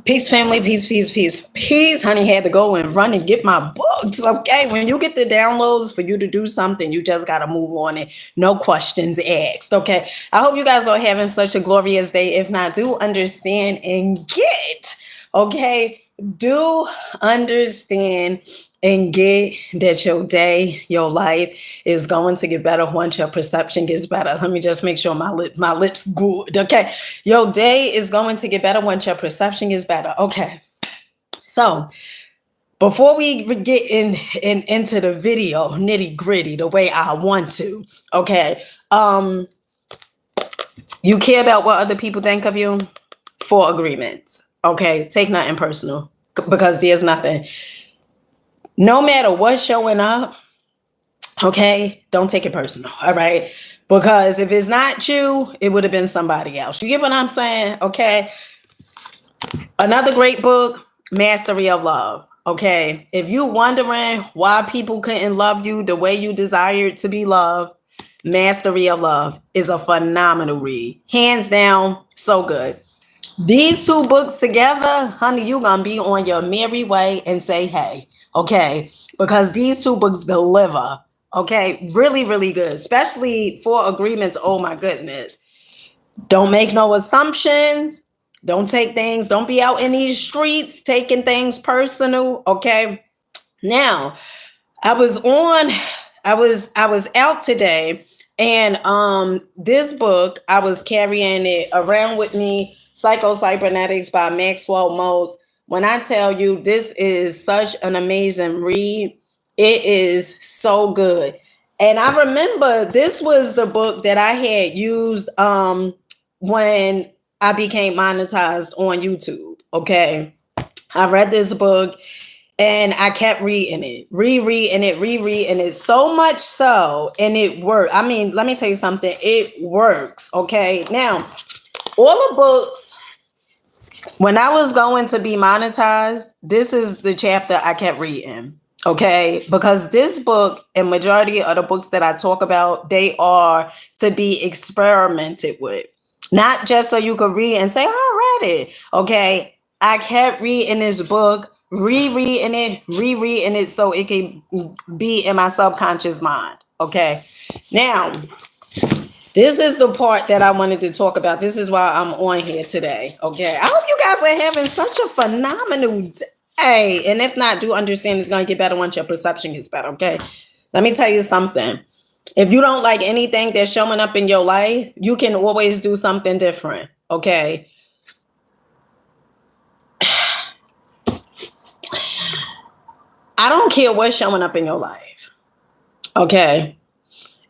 Peace, family, peace, peace, peace, peace. Honey had to go and run and get my books. Okay. When you get the downloads for you to do something, you just got to move on it. No questions asked. Okay. I hope you guys are having such a glorious day. If not, do understand and get. Okay. Do understand and get that your day, your life is going to get better once your perception gets better. Let me just make sure my lips good. Okay. Your day is going to get better once your perception gets better. Okay. So before we get into the video nitty gritty the way I want to, okay. You care about what other people think of you? For agreements. Okay. Take nothing personal because there's nothing. No matter what's showing up, okay, don't take it personal. All right. Because if it's not you, it would have been somebody else. You get what I'm saying? Okay. Another great book, Mastery of Love. Okay. If you wondering why people couldn't love you the way you desired to be loved, Mastery of Love is a phenomenal read. Hands down, so good. These two books together, honey, you gonna be on your merry way and say, hey, okay, because these two books deliver, okay, really, really good, especially for agreements. Oh my goodness. Don't make no assumptions. Don't take things, don't be out in these streets taking things personal, okay? Now, I was out today and this book I was carrying it around with me, Psycho Cybernetics by Maxwell Maltz. When I tell you this is such an amazing read, it is so good. And I remember this was the book that I had used when I became monetized on YouTube. Okay. I read this book and I kept reading it, rereading it, so much so, and it worked. I mean, let me tell you something, it works. Okay. Now, all the books, when I was going to be monetized, this is the chapter I kept reading. Okay. Because this book and majority of the books that I talk about, they are to be experimented with. Not just so you could read and say, I read it. Okay. I kept reading this book, rereading it so it can be in my subconscious mind. Okay. Now, this is the part that I wanted to talk about. This is why I'm on here today. Okay. I hope you guys are having such a phenomenal day. And if not, do understand it's going to get better once your perception gets better. Okay. Let me tell you something. If you don't like anything that's showing up in your life, you can always do something different. Okay. I don't care what's showing up in your life. Okay.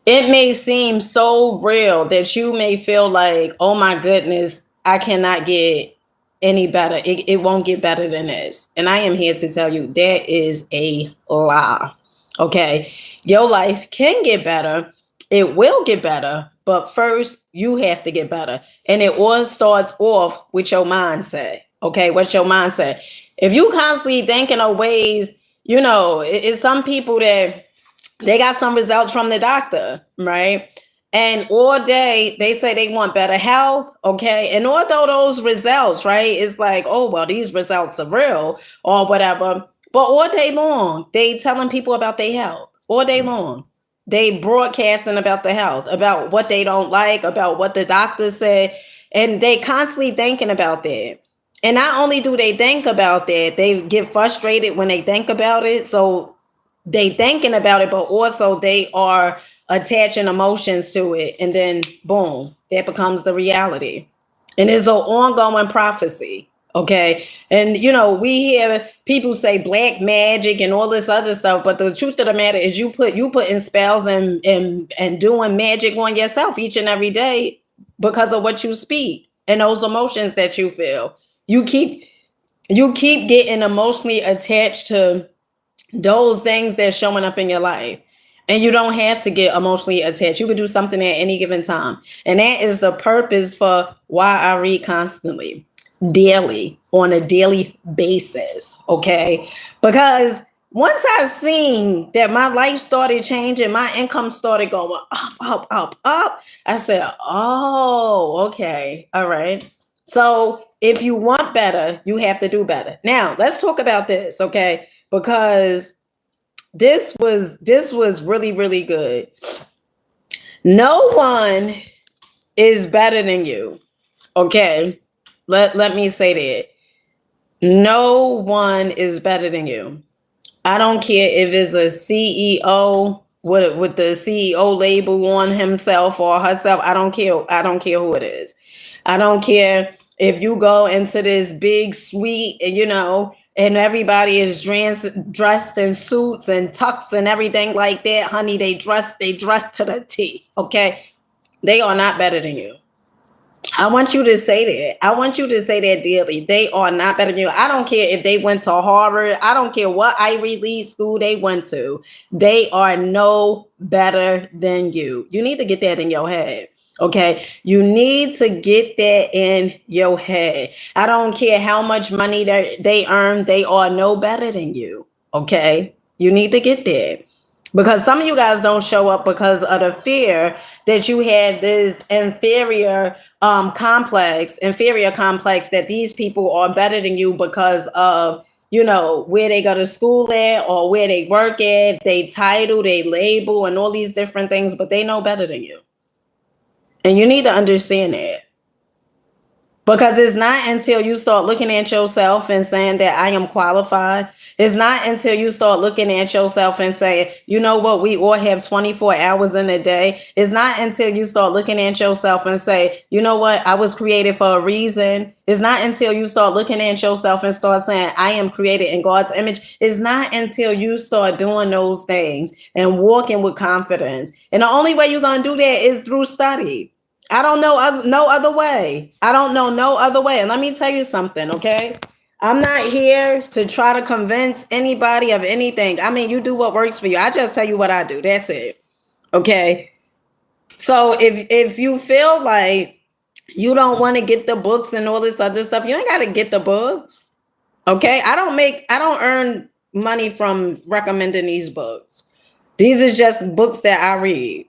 It may seem so real that you may feel like, oh my goodness, I cannot get any better. It won't get better than this. And I am here to tell you that is a lie. Okay. Your life can get better. It will get better. But first, you have to get better. And it all starts off with your mindset. Okay. What's your mindset? If you constantly thinking of ways, it's some people that they got some results from the doctor, right? And all day they say they want better health, okay? And although those results, right, it's like, oh, well, these results are real or whatever. But all day long, they telling people about their health. All day long. They broadcasting about the health, about what they don't like, about what the doctor said. And they constantly thinking about that. And not only do they think about that, they get frustrated when they think about it. So they thinking about it, but also they are attaching emotions to it. And then boom, that becomes the reality. And it's an ongoing prophecy. Okay. And we hear people say black magic and all this other stuff, but the truth of the matter is you putting spells and doing magic on yourself each and every day because of what you speak and those emotions that you feel. You keep getting emotionally attached to those things that's showing up in your life. And you don't have to get emotionally attached. You could do something at any given time. And that is the purpose for why I read constantly, daily, on a daily basis. Okay. Because once I seen that my life started changing, my income started going up, up, up, up, I said, oh, okay. All right. So if you want better, you have to do better. Now, let's talk about this, okay? Because this was really, really good. No one is better than you. Okay. Let me say that. No one is better than you. I don't care if it's a CEO with the CEO label on himself or herself. I don't care. I don't care who it is. I don't care if you go into this big suite, and everybody is dressed in suits and tux and everything like that. Honey, they dress to the T. Okay. They are not better than you. I want you to say that. I want you to say that dearly. They are not better than you. I don't care if they went to Harvard. I don't care what Ivy League school they went to. They are no better than you. You need to get that in your head. Okay. You need to get that in your head. I don't care how much money they earn. They are no better than you. Okay. You need to get that. Because some of you guys don't show up because of the fear that you have this inferior complex that these people are better than you because of where they go to school at or where they work at, they title, they label, and all these different things, but they know better than you. And you need to understand that. Because it's not until you start looking at yourself and saying that I am qualified. It's not until you start looking at yourself and say, you know what, we all have 24 hours in a day. It's not until you start looking at yourself and say, you know what, I was created for a reason. It's not until you start looking at yourself and start saying, I am created in God's image. It's not until you start doing those things and walking with confidence. And the only way you're going to do that is through study. I don't know no other way. I don't know no other way. And let me tell you something, okay? I'm not here to try to convince anybody of anything. I mean, you do what works for you. I just tell you what I do. That's it. Okay? So if you feel like you don't want to get the books and all this other stuff, you ain't got to get the books. Okay? I don't earn money from recommending these books. These are just books that I read.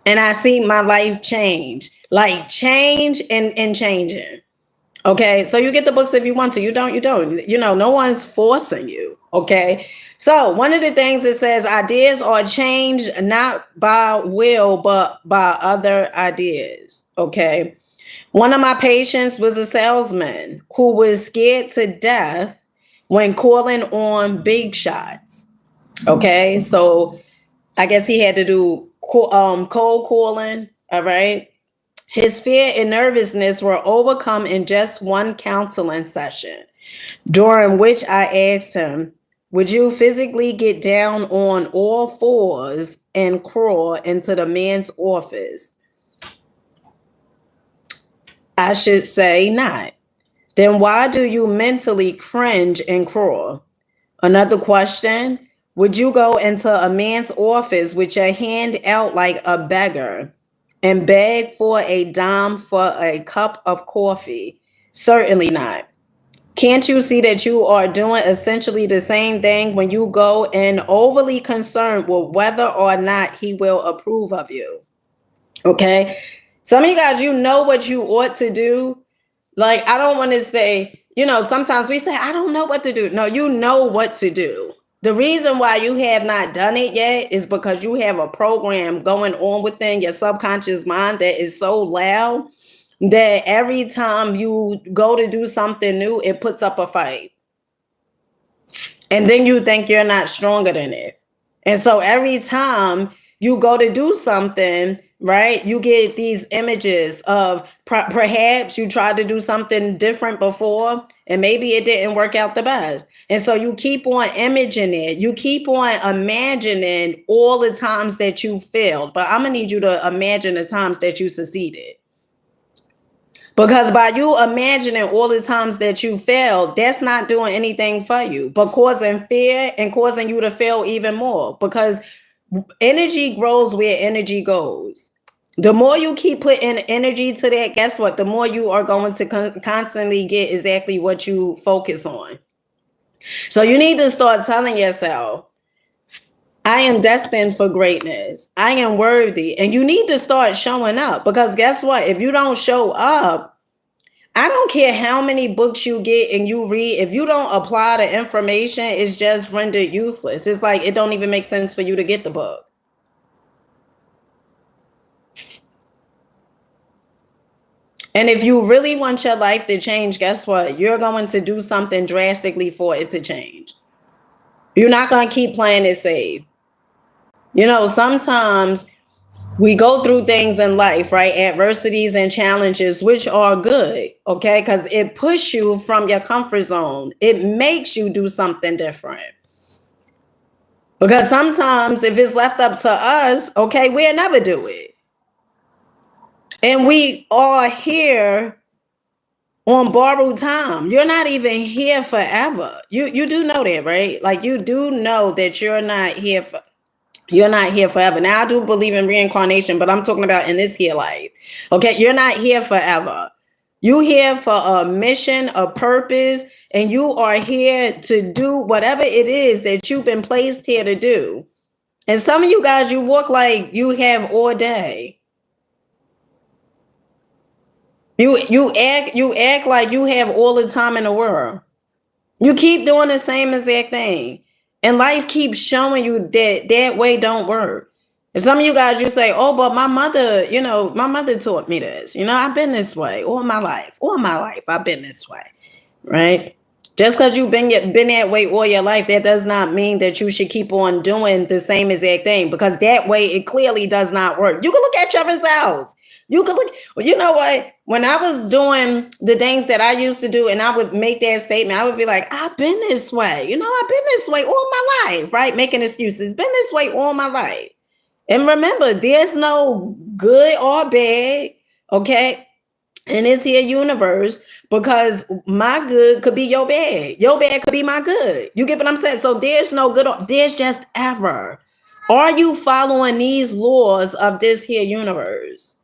And I see my life change, like change and changing. Okay. So you get the books if you want to. You don't. No one's forcing you. Okay. So one of the things it says ideas are changed not by will, but by other ideas. Okay. One of my patients was a salesman who was scared to death when calling on big shots. Okay. So I guess he had to do cold calling. All right. His fear and nervousness were overcome in just one counseling session, during which I asked him, would you physically get down on all fours and crawl into the man's office? I should say not. Then why do you mentally cringe and crawl? Another question. Would you go into a man's office with your hand out like a beggar and beg for a dime for a cup of coffee? Certainly not. Can't you see that you are doing essentially the same thing when you go and overly concerned with whether or not he will approve of you? Okay. Some of you guys, you know what you ought to do. Like, I don't want to say, sometimes we say, I don't know what to do. No, you know what to do. The reason why you have not done it yet is because you have a program going on within your subconscious mind that is so loud that every time you go to do something new, it puts up a fight. And then you think you're not stronger than it. And so every time you go to do something, right, you get these images of perhaps you tried to do something different before and maybe it didn't work out the best. And so you keep on imaging it. You keep on imagining all the times that you failed. But I'm going to need you to imagine the times that you succeeded. Because by you imagining all the times that you failed, that's not doing anything for you, but causing fear and causing you to fail even more. Because energy grows where energy goes. The more you keep putting energy to that, guess what? The more you are going to constantly get exactly what you focus on. So you need to start telling yourself, I am destined for greatness. I am worthy. And you need to start showing up, because guess what? If you don't show up, I don't care how many books you get and you read. If you don't apply the information, it's just rendered useless. It's like it don't even make sense for you to get the book. And if you really want your life to change, guess what? You're going to do something drastically for it to change. You're not going to keep playing it safe. You know, sometimes we go through things in life, right? Adversities and challenges, which are good, okay? Because it pushes you from your comfort zone. It makes you do something different. Because sometimes if it's left up to us, okay, we'll never do it. And we are here on borrowed time. You're not even here forever. You do know that, right? Like you do know that you're not here forever. Now I do believe in reincarnation, but I'm talking about in this here life. Okay, you're not here forever. You here for a mission, a purpose, and you are here to do whatever it is that you've been placed here to do. And some of you guys, you walk like you have all day. You act like you have all the time in the world. You keep doing the same exact thing. And life keeps showing you that that way don't work. And some of you guys, you say, oh, but my mother, my mother taught me this. I've been this way all my life. All my life, I've been this way, right? Just because you've been that way all your life, that does not mean that you should keep on doing the same exact thing, because that way it clearly does not work. You can look at your results. You can look, well, you know what? When I was doing the things that I used to do and I would make that statement, I would be like, I've been this way. I've been this way all my life, right? Making excuses. Been this way all my life. And remember, there's no good or bad, okay, in this here universe, because my good could be your bad. Your bad could be my good. You get what I'm saying? So there's no good, there's just error. Are you following these laws of this here universe?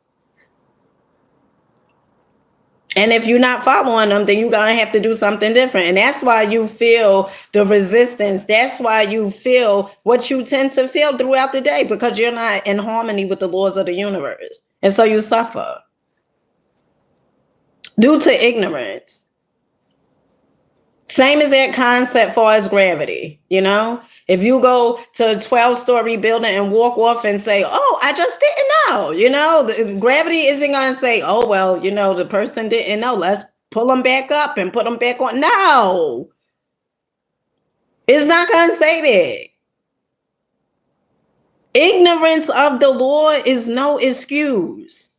And if you're not following them, then you're going to have to do something different. And that's why you feel the resistance. That's why you feel what you tend to feel throughout the day, because you're not in harmony with the laws of the universe. And so you suffer due to ignorance. Same as that concept far as gravity, If you go to a 12-story building and walk off and say, oh, I just didn't know, gravity isn't going to say, oh, well, the person didn't know. Let's pull them back up and put them back on. No, it's not going to say that. Ignorance of the law is no excuse.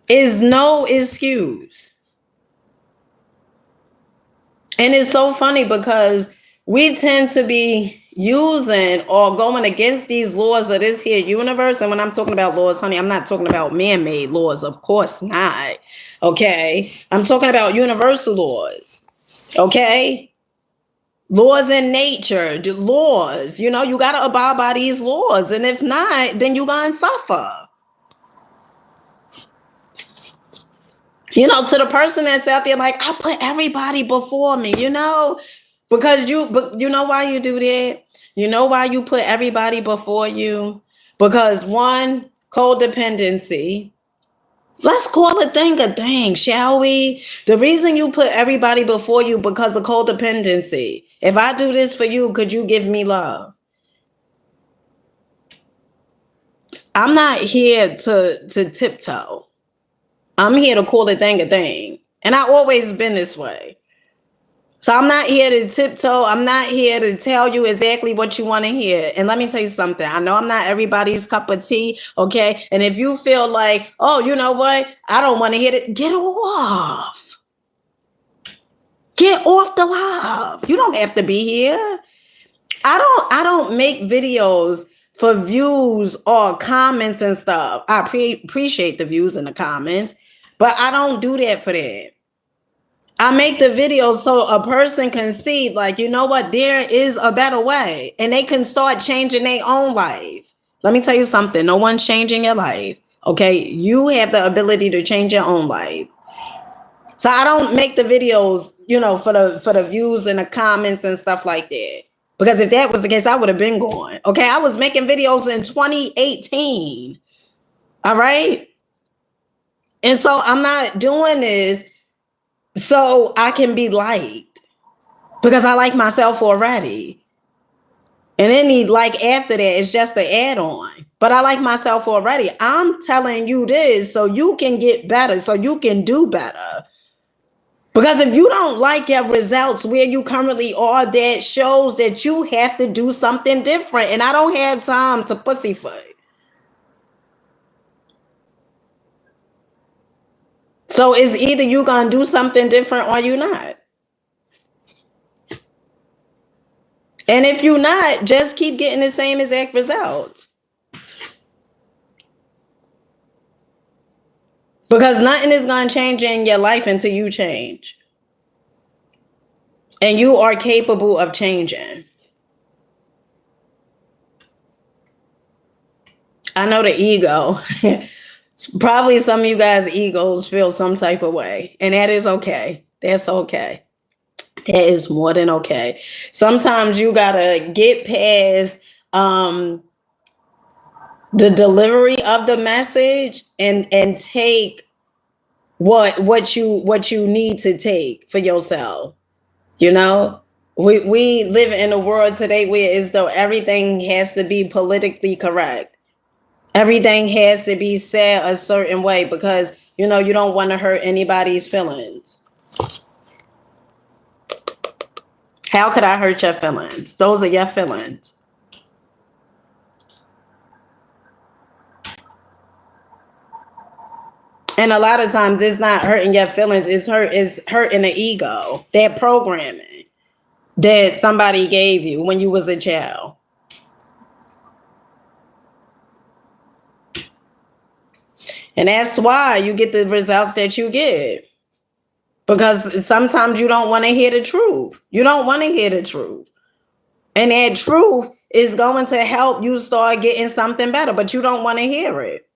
Is no excuse. And it's so funny because we tend to be using or going against these laws of this here universe. And when I'm talking about laws, honey, I'm not talking about man-made laws. Of course not. Okay. I'm talking about universal laws. Okay. Laws in nature, the laws, you got to abide by these laws. And if not, then you're going to suffer. To the person that's out there, like, I put everybody before me, because but you know why you do that? You know why you put everybody before you? Because one, codependency. Let's call a thing, shall we? The reason you put everybody before you because of codependency. If I do this for you, could you give me love? I'm not here to tiptoe. I'm here to call a thing. And I always been this way. So I'm not here to tiptoe. I'm not here to tell you exactly what you want to hear. And let me tell you something. I know I'm not everybody's cup of tea, okay? And if you feel like, oh, you know what? I don't want to hear it. Get off. Get off the live. You don't have to be here. I don't make videos for views or comments and stuff. I appreciate the views and the comments, but I don't do that for that. I make the videos so a person can see, like, you know what, there is a better way, and they can start changing their own life. Let me tell you something. No one's changing your life. Okay. You have the ability to change your own life. So I don't make the videos, for the views and the comments and stuff like that. Because if that was the case, I would have been going. Okay. I was making videos in 2018. All right. And so I'm not doing this so I can be liked because I like myself already. And any like after that, it's just an add-on. But I like myself already. I'm telling you this so you can get better, so you can do better. Because if you don't like your results where you currently are, that shows that you have to do something different. And I don't have time to pussyfoot. So it's either you gonna do something different or you not. And if you're not, just keep getting the same exact results. Because nothing is going to change in your life until you change. And you are capable of changing. I know the ego. Probably some of you guys' egos feel some type of way. And that is okay. That's okay. That is more than okay. Sometimes you got to get past the delivery of the message and take what you need to take for yourself. You know, we live in a world today where as though everything has to be politically correct. Everything has to be said a certain way because you know you don't want to hurt anybody's feelings. How could I hurt your feelings? Those are your feelings. And a lot of times it's not hurting your feelings, it's hurting the ego, that programming that somebody gave you when you was a child. And that's why you get the results that you get. Because sometimes you don't want to hear the truth. You don't want to hear the truth. And that truth is going to help you start getting something better, but you don't want to hear it.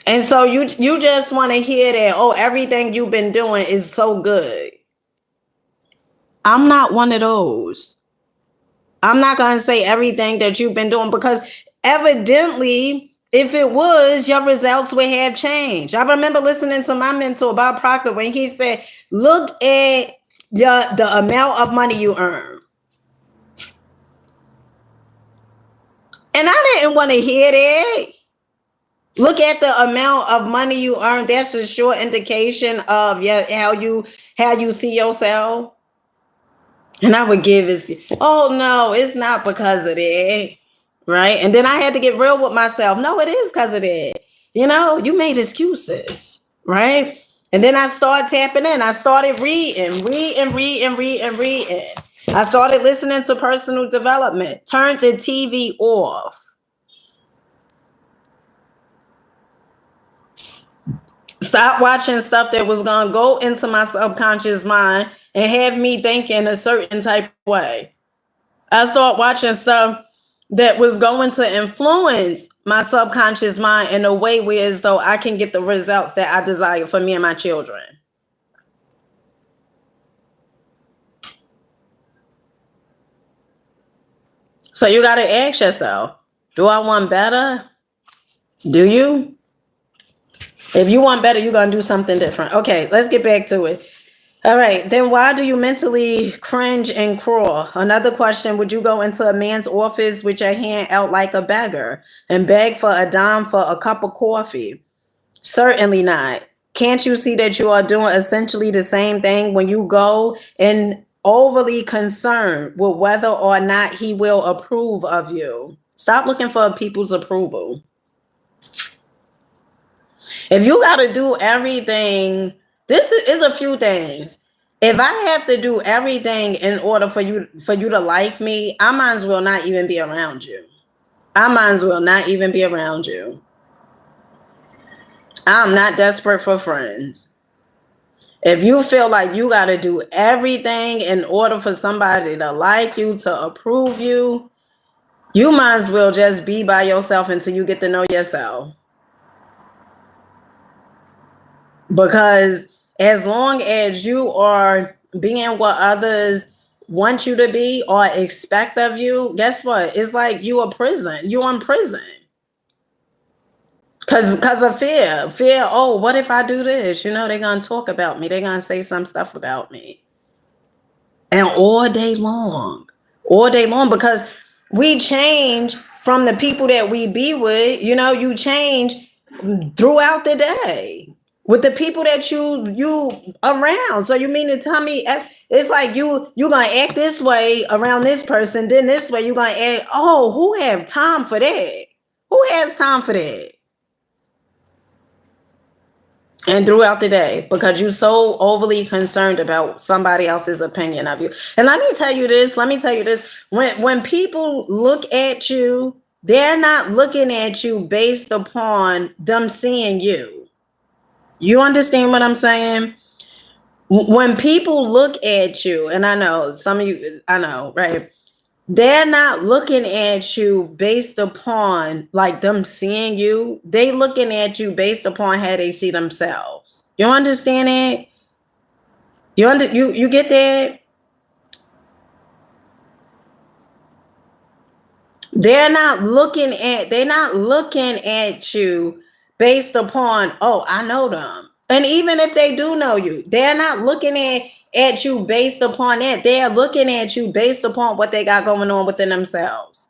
And so you just want to hear that, oh, everything you've been doing is so good. I'm not one of those. I'm not going to say everything that you've been doing because evidently, if it was, your results would have changed. I remember listening to my mentor, Bob Proctor, when he said, look at the amount of money you earn. And I didn't want to hear that. Look at the amount of money you earn. That's a short indication of how you see yourself. And I would give this, oh no, it's not because of that. Right. And then I had to get real with myself. No, it is because of that. You know, you made excuses. Right. And then I started tapping in. I started reading. I started listening to personal development. Turned the TV off. Stop watching stuff that was going to go into my subconscious mind and have me thinking a certain type of way. I started watching stuff that was going to influence my subconscious mind in a way where as though I can get the results that I desire for me and my children. So you got to ask yourself, do I want better? Do you? If you want better, you're going to do something different. Okay, let's get back to it. All right, then why do you mentally cringe and crawl? Another question, would you go into a man's office with your hand out like a beggar and beg for a dime for a cup of coffee? Certainly not. Can't you see that you are doing essentially the same thing when you go and overly concerned with whether or not he will approve of you? Stop looking for people's approval. If you got to do everything, this is a few things. If I have to do everything in order for you to like me, I might as well not even be around you. I might as well not even be around you. I'm not desperate for friends. If you feel like you got to do everything in order for somebody to like you, to approve you, you might as well just be by yourself until you get to know yourself. Because as long as you are being what others want you to be or expect of you, guess what? It's like you're in prison. Cause of fear. Fear, oh, what if I do this? You know, they're gonna talk about me. They're gonna say some stuff about me. And all day long, because we change from the people that we be with. You know, you change throughout the day with the people that you around. So you mean to tell me it's like you gonna act this way around this person, then this way you gonna act. Oh, who have time for that? Who has time for that? And throughout the day, because you're so overly concerned about somebody else's opinion of you. And let me tell you this, when people look at you, they're not looking at you based upon them seeing you. You understand what I'm saying? When people look at you, and I know some of you, I know, right? They're not looking at you based upon like them seeing you. They looking at you based upon how they see themselves. You understand it? You get that? They're not looking at you based upon, oh, I know them. And even if they do know you, they're not looking at you based upon that. They're looking at you based upon what they got going on within themselves.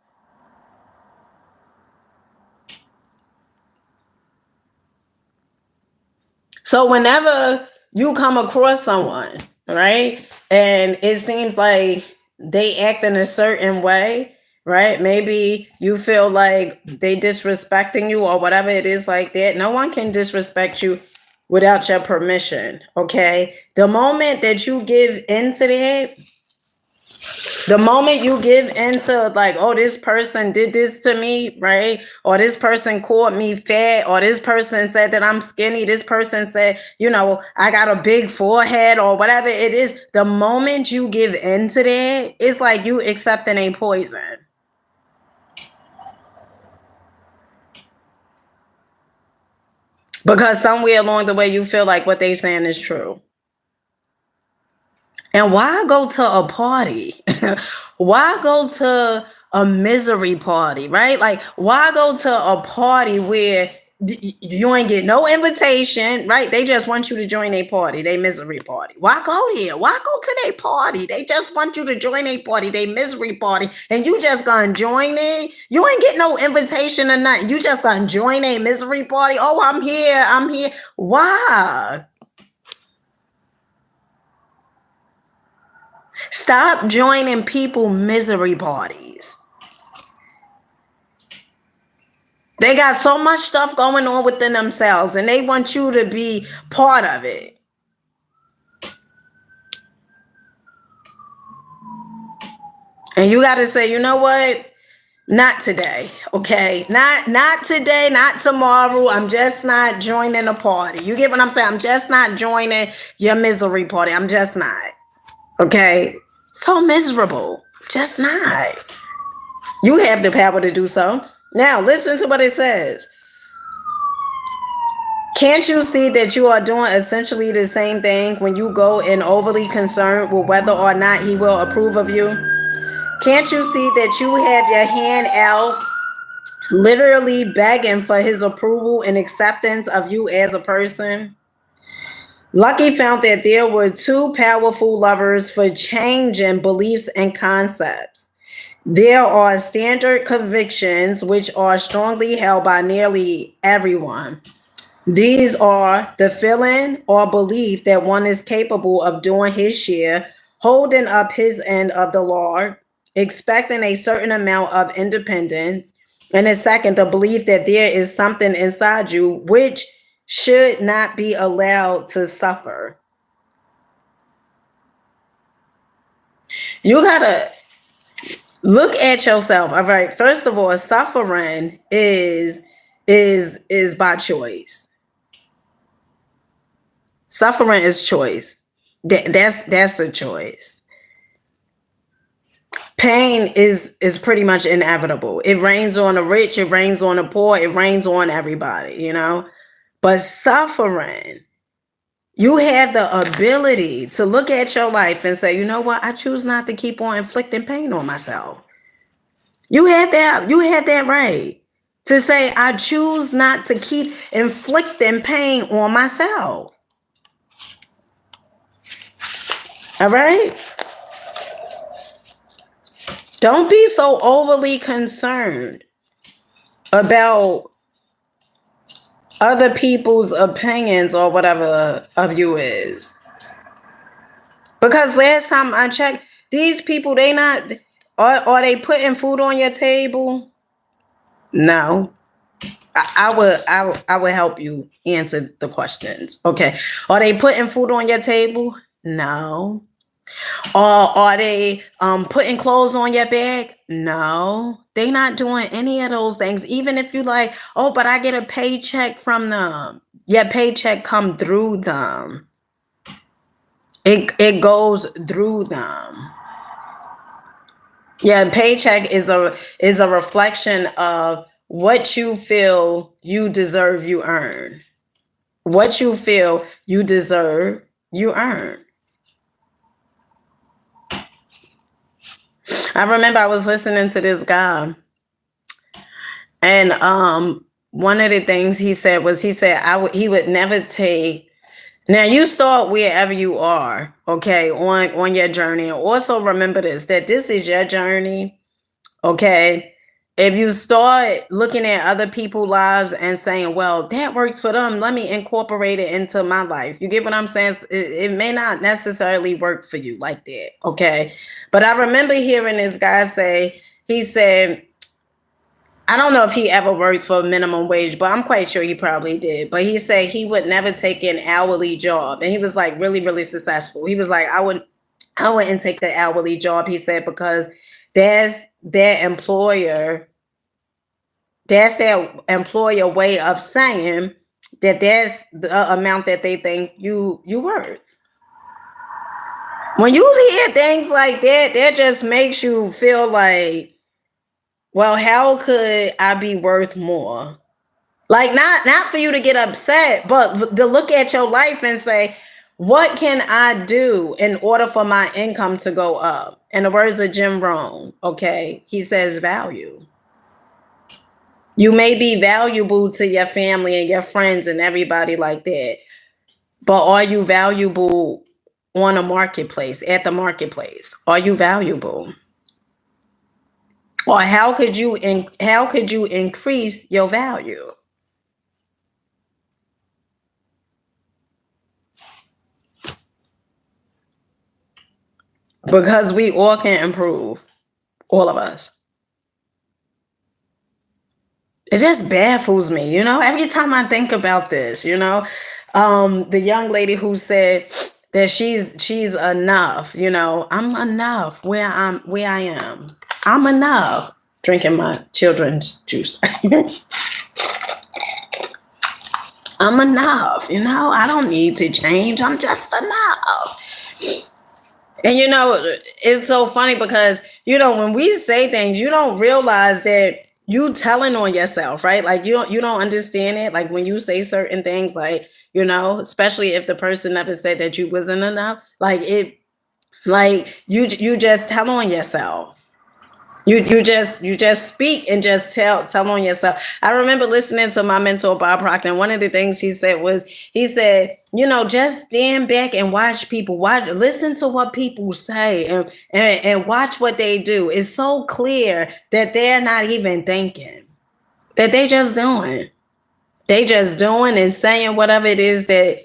So whenever you come across someone, right, and it seems like they act in a certain way, right? Maybe you feel like they disrespecting you or whatever it is like that. No one can disrespect you without your permission, okay? The moment that you give into that, the moment you give into like, oh, this person did this to me, right? Or this person called me fat, or this person said that I'm skinny, this person said, you know, I got a big forehead, or whatever it is, the moment you give into that, it's like you accepting a poison. Because somewhere along the way you feel like what they saying is true. And why go to a party? Why go to a misery party, right? Like, why go to a party where you ain't get no invitation, right? They just want you to join a party, they misery party. Why go there? Why go to their party? They just want you to join a party, they misery party, and you just gonna join it? You ain't get no invitation or nothing. You just gonna join a misery party? Oh, I'm here. Why? Stop joining people misery parties. They got so much stuff going on within themselves and they want you to be part of it. And you got to say, you know what? Not today, okay? Not today, not tomorrow. I'm just not joining a party. You get what I'm saying? I'm just not joining your misery party. I'm just not. Okay? So miserable. Just not. You have the power to do so. Now, listen to what it says. Can't you see that you are doing essentially the same thing when you go in overly concerned with whether or not he will approve of you? Can't you see that you have your hand out, literally begging for his approval and acceptance of you as a person? Lucky found that there were two powerful levers for changing beliefs and concepts. There are standard convictions which are strongly held by nearly everyone. These are the feeling or belief that one is capable of doing his share, holding up his end of the law, expecting a certain amount of independence, and the second, the belief that there is something inside you which should not be allowed to suffer. You gotta look at yourself. All right. First of all, suffering is by choice. Suffering is choice. That's a choice. Pain is pretty much inevitable. It rains on the rich, it rains on the poor, it rains on everybody, you know. But suffering, you have the ability to look at your life and say, you know what, I choose not to keep on inflicting pain on myself. You have that right To say, I choose not to keep inflicting pain on myself. All right? Don't be so overly concerned about other people's opinions or whatever of you is. Because last time I checked, these people, they not, are they putting food on your table? No. I would help you answer the questions. Okay. Are they putting food on your table? No. Or are they putting clothes on your back? No. They not doing any of those things. Even if you like, oh, but I get a paycheck from them. Your paycheck come through them. It goes through them. Yeah, paycheck is a reflection of what you feel you deserve, you earn. What you feel you deserve, you earn. I remember I was listening to this guy, and one of the things he said was, he said he would never take. Now you start wherever you are, okay, on your journey. And also remember that this is your journey, okay? If you start looking at other people's lives and saying, well, that works for them, let me incorporate it into my life. You get what I'm saying? It may not necessarily work for you like that, okay? But I remember hearing this guy say, he said, I don't know if he ever worked for minimum wage, but I'm quite sure he probably did. But he said he would never take an hourly job. And he was like really, really successful. He was like, I wouldn't take the hourly job, he said, because that's their employer way of saying that that's the amount that they think you worth. When you hear things like that just makes you feel like, well, how could I be worth more? Like, not for you to get upset, but to look at your life and say, what can I do in order for my income to go up? In the words of Jim Rohn, okay, he says value. You may be valuable to your family and your friends and everybody like that, but are you valuable on a marketplace, at the marketplace? Are you valuable? Or how could you increase your value? Because we all can improve, all of us. It just baffles me, every time I think about this, the young lady who said that she's enough, I'm enough where I am. I'm enough. Drinking my children's juice. I'm enough, I don't need to change. I'm just enough. And it's so funny because, when we say things, you don't realize that you telling on yourself, right? Like you don't understand it. Like when you say certain things, like, especially if the person never said that you wasn't enough, like you just tell on yourself. You just speak and just tell on yourself. I remember listening to my mentor, Bob Proctor, and one of the things he said was, just stand back and watch people. Listen to what people say and watch what they do. It's so clear that they're not even thinking, that they just doing. They just doing and saying whatever it is that.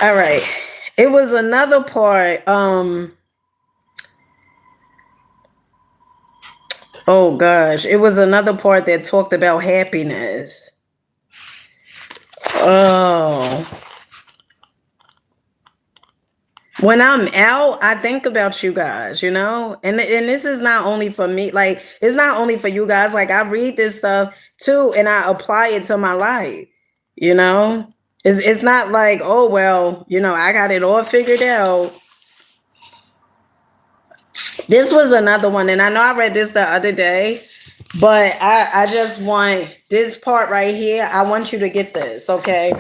All right. It was another part. Oh gosh, it was another part that talked about happiness. Oh. When I'm out, I think about you guys, and this is not only for me, like it's not only for you guys. Like I read this stuff too, and I apply it to my life, It's not like, oh, well, I got it all figured out. This was another one, and I know I read this the other day, but I just want this part right here. I want you to get this, okay?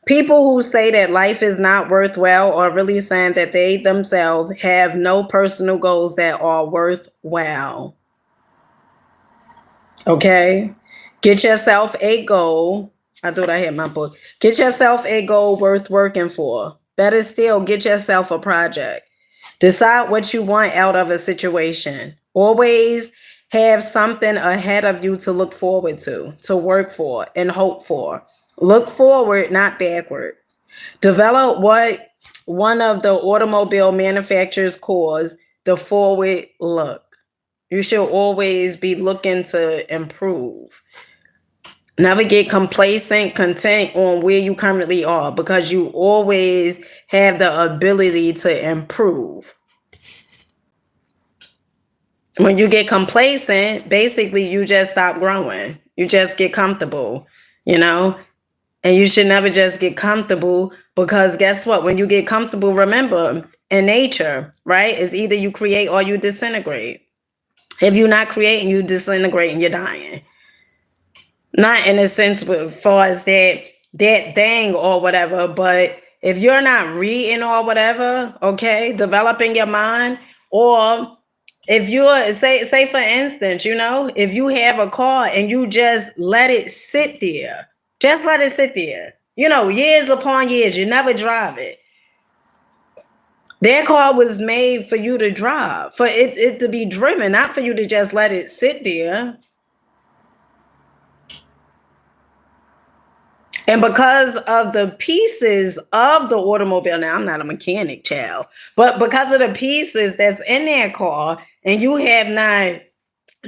People who say that life is not worthwhile are really saying that they themselves have no personal goals that are worthwhile. Okay? Get yourself a goal. I thought I had my book. Get yourself a goal worth working for. Better still, get yourself a project. Decide what you want out of a situation. Always have something ahead of you to look forward to work for, and hope for. Look forward, not backwards. Develop what one of the automobile manufacturers calls the forward look. You should always be looking to improve. Never get complacent, content on where you currently are, because you always have the ability to improve. When you get complacent, basically you just stop growing. You just get comfortable, you know? And you should never just get comfortable, because guess what? When you get comfortable, remember, in nature, right? It's either you create or you disintegrate. If you're not creating, you disintegrate and you're dying. Not in a sense as far as that thing or whatever, but if you're not reading or whatever, okay, developing your mind, or if you're say for instance, if you have a car and you just let it sit there, just let it sit there, years upon years, you never drive it. That car was made for you to drive, for it to be driven, not for you to just let it sit there. And because of the pieces of the automobile, now I'm not a mechanic, child, but because of the pieces that's in that car, and you have not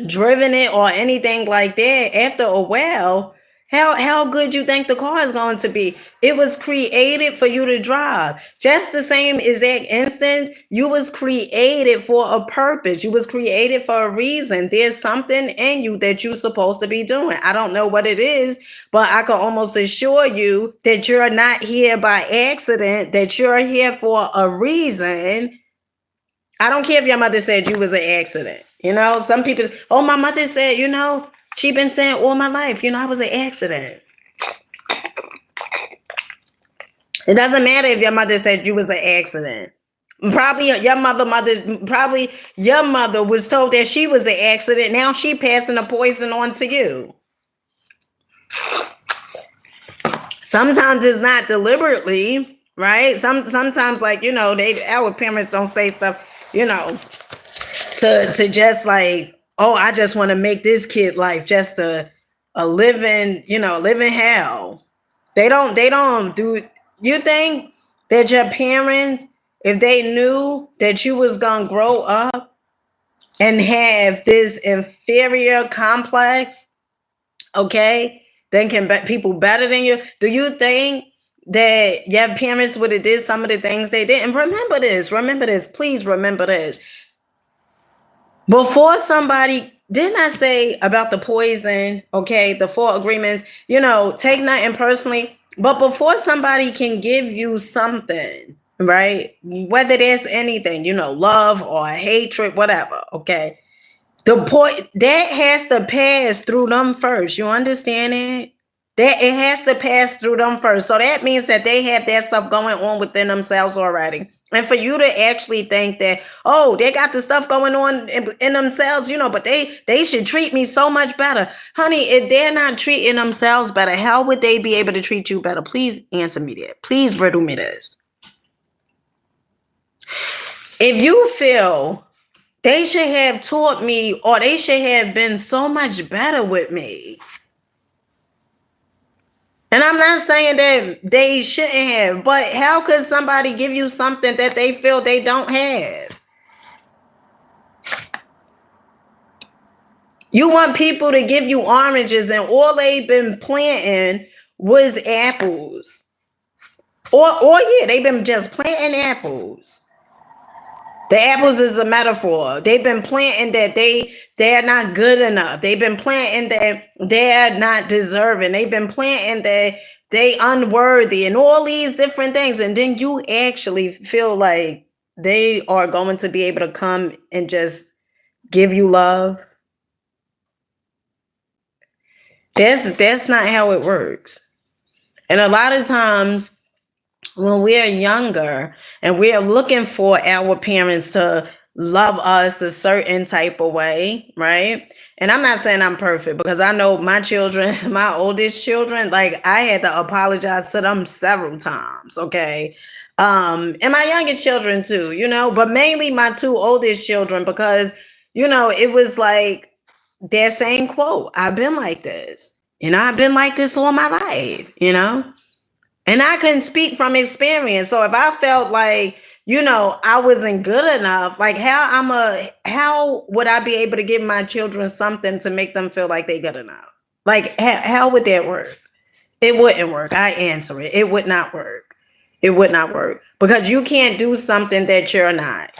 driven it or anything like that, after a while, how good you think the car is going to be? It was created for you to drive. Just the same exact instance, you was created for a purpose. You was created for a reason. There's something in you that you're supposed to be doing. I don't know what it is, but I can almost assure you that you're not here by accident, that you're here for a reason. I don't care if your mother said you was an accident. Some people, oh, my mother said, she been saying all my life, I was an accident. It doesn't matter if your mother said you was an accident. Probably your mother was told that she was an accident. Now she passing the poison on to you. Sometimes it's not deliberately, right? Sometimes, like, our parents don't say stuff, to just like, oh, I just want to make this kid life just a living hell. They don't do. You think that your parents, if they knew that you was gonna grow up and have this inferior complex, okay, thinking people better than you, do you think that your parents would have did some of the things they did? And remember this, please remember this. Before somebody, didn't I say about the poison, okay, the 4 agreements, take nothing personally, but before somebody can give you something, right, whether there's anything, love or hatred, whatever, okay, the point that has to pass through them first. You understand it? That it has to pass through them first. So that means that they have that stuff going on within themselves already. And for you to actually think that, oh, they got the stuff going on in themselves, but they should treat me so much better. Honey, if they're not treating themselves better, how would they be able to treat you better? Please answer me that. Please riddle me this. If you feel they should have taught me, or they should have been so much better with me. And I'm not saying that they shouldn't have, but how could somebody give you something that they feel they don't have? You want people to give you oranges and all they've been planting was apples. Or yeah, they've been just planting apples. The apples is a metaphor. They've been planting that they're not good enough. They've been planting that they're not deserving. They've been planting that they unworthy and all these different things. And then you actually feel like they are going to be able to come and just give you love. That's not how it works. And a lot of times when we're younger and we're looking for our parents to love us a certain type of way, right? And I'm not saying I'm perfect because I know my children, my oldest children, like I had to apologize to them several times, okay? And my youngest children too, but mainly my two oldest children because, it was like that same quote, I've been like this, I've been like this all my life. And I couldn't speak from experience. So if I felt like, I wasn't good enough, like how would I be able to give my children something to make them feel like they good enough? Like how would that work? It wouldn't work. I answer it. It would not work. It would not work because you can't do something that you're not.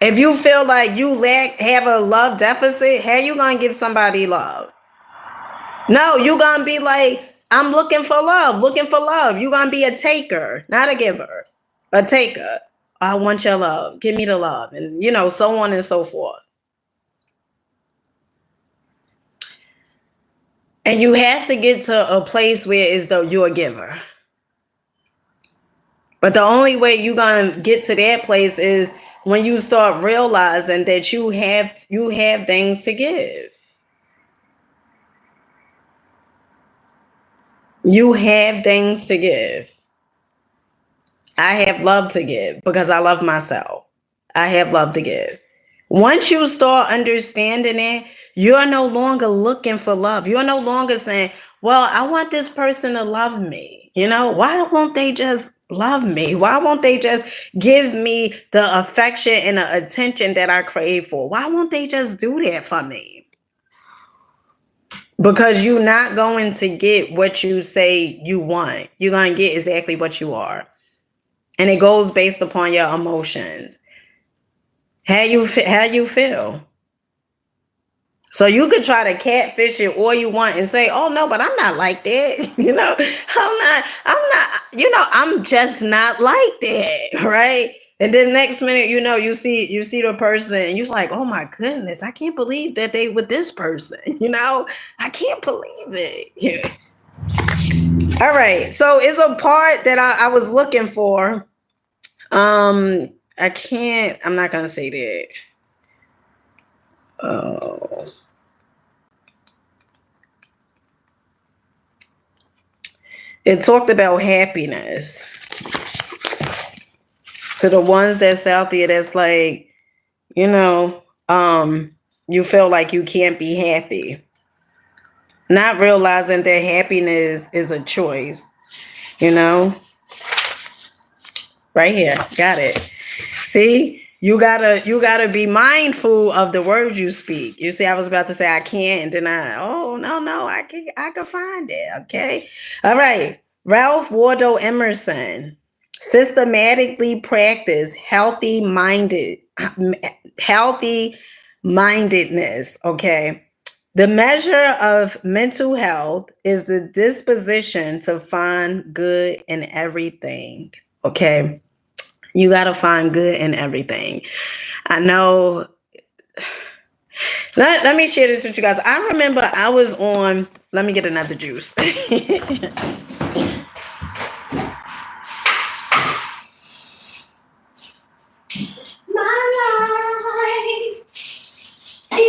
If you feel like you have a love deficit, how you gonna give somebody love? No, you gonna be like, I'm looking for love, looking for love. You gonna be a taker, not a giver. A taker. I want your love. Give me the love. And so on and so forth. And you have to get to a place where it's though you're a giver. But the only way you're gonna get to that place is when you start realizing that you have things to give. You have things to give. I have love to give because I love myself. I have love to give. Once you start understanding it, you're no longer looking for love. You're no longer saying, well, I want this person to love me. Why won't they just love me? Why won't they just give me the affection and the attention that I crave for? Why won't they just do that for me? Because you're not going to get what you say you want. You're going to get exactly what you are. And it goes based upon your emotions. How you feel. So you could try to catfish it all you want and say, oh no, but I'm not like that. I'm just not like that. Right. And then next minute, you see the person and you're like, oh my goodness, I can't believe that they with this person. I can't believe it. Yeah. All right. So it's a part that I was looking for. I'm not gonna say that. Oh. It talked about happiness. To the ones that's out there that's like, you feel like you can't be happy. Not realizing that happiness is a choice, Right here. Got it. See? You gotta be mindful of the words you speak. You see, I was about to say I can't, and then I can find it. Okay. All right. Ralph Waldo Emerson. Systematically practice healthy mindedness. Okay. The measure of mental health is the disposition to find good in everything. Okay. You got to find good in everything. I know. Let me share this with you guys. I remember I was on, let me get another juice. My life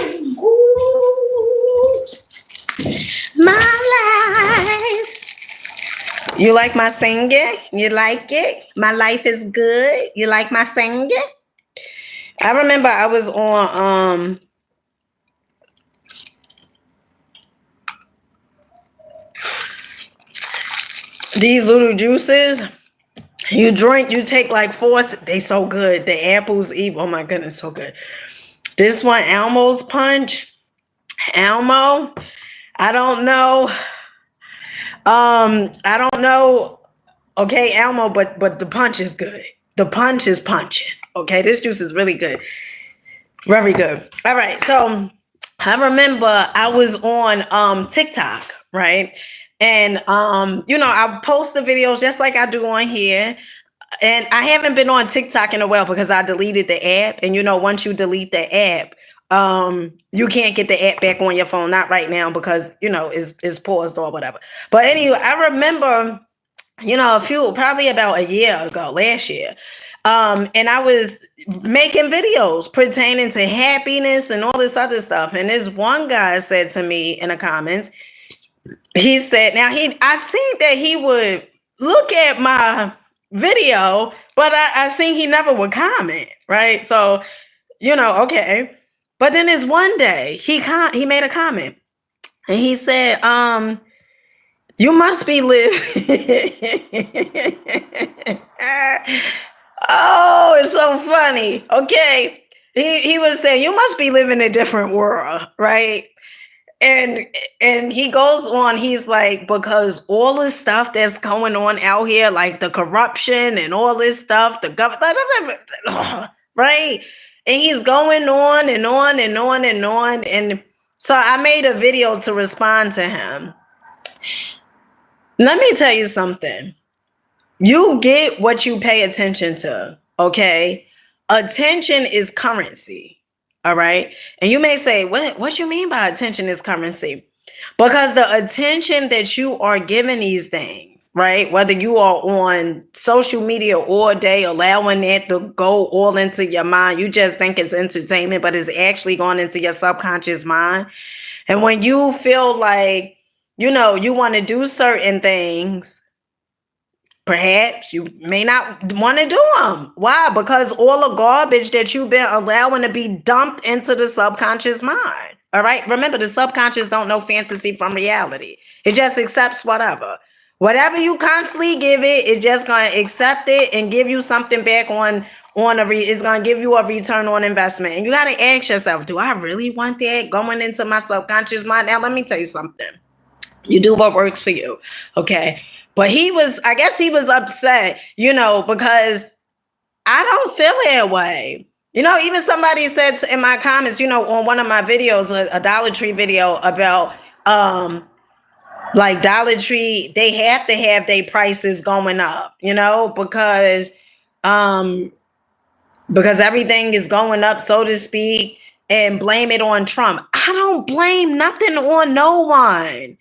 is good. My life. You like my singing? You like it? My life is good. You like my singing? I remember I was on these little juices. You drink, you take like 4. They so good. The apples, oh my goodness, so good. This one, Elmo's Punch. Elmo. I don't know. I don't know. Okay, Elmo, but the punch is good. The punch is punching. Okay, this juice is really good. Very good. All right, so I remember I was on TikTok, right? And I post the videos just like I do on here. And I haven't been on TikTok in a while because I deleted the app. And once you delete the app, You can't get the app back on your phone, not right now because it's paused or whatever. But anyway, I remember, probably about a year ago, last year. And I was making videos pertaining to happiness and all this other stuff. And this one guy said to me in the comments, he said, I seen that he would look at my video, but I seen he never would comment, right? So, okay. But then there's one day he made a comment and he said, you must be living. Oh, it's so funny. Okay. He was saying, you must be living in a different world, right? And he goes on, he's like, because all the stuff that's going on out here, like the corruption and all this stuff, the government, right? And he's going on and on and on and on. And so I made a video to respond to him. Let me tell you something. You get what you pay attention to, okay? Attention is currency. All right. And you may say, what you mean by attention is currency? Because the attention that you are giving these things, right? Whether you are on social media all day, allowing it to go all into your mind, you just think it's entertainment, but it's actually going into your subconscious mind. And when you feel like, you want to do certain things, perhaps you may not want to do them. Why? Because all the garbage that you've been allowing to be dumped into the subconscious mind. All right. Remember, the subconscious don't know fantasy from reality. It just accepts whatever. Whatever you constantly give it, it's just going to accept it and give you something back it's going to give you a return on investment. And you got to ask yourself, do I really want that going into my subconscious mind? Now, let me tell you something. You do what works for you. Okay. But I guess he was upset, because I don't feel that way. Even somebody said in my comments, on one of my videos, a Dollar Tree video about like Dollar Tree, they have to have their prices going up, because everything is going up, so to speak, and blame it on Trump. I don't blame nothing on no one.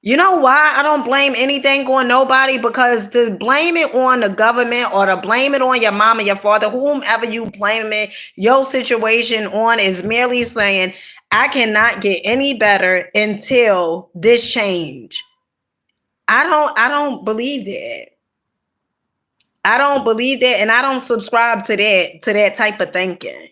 You know why I don't blame anything on nobody? Because to blame it on the government or to blame it on your mama, your father, whomever you blame it, your situation on is merely saying, I cannot get any better until this change. I don't believe that. I don't believe that, and I don't subscribe to that type of thinking.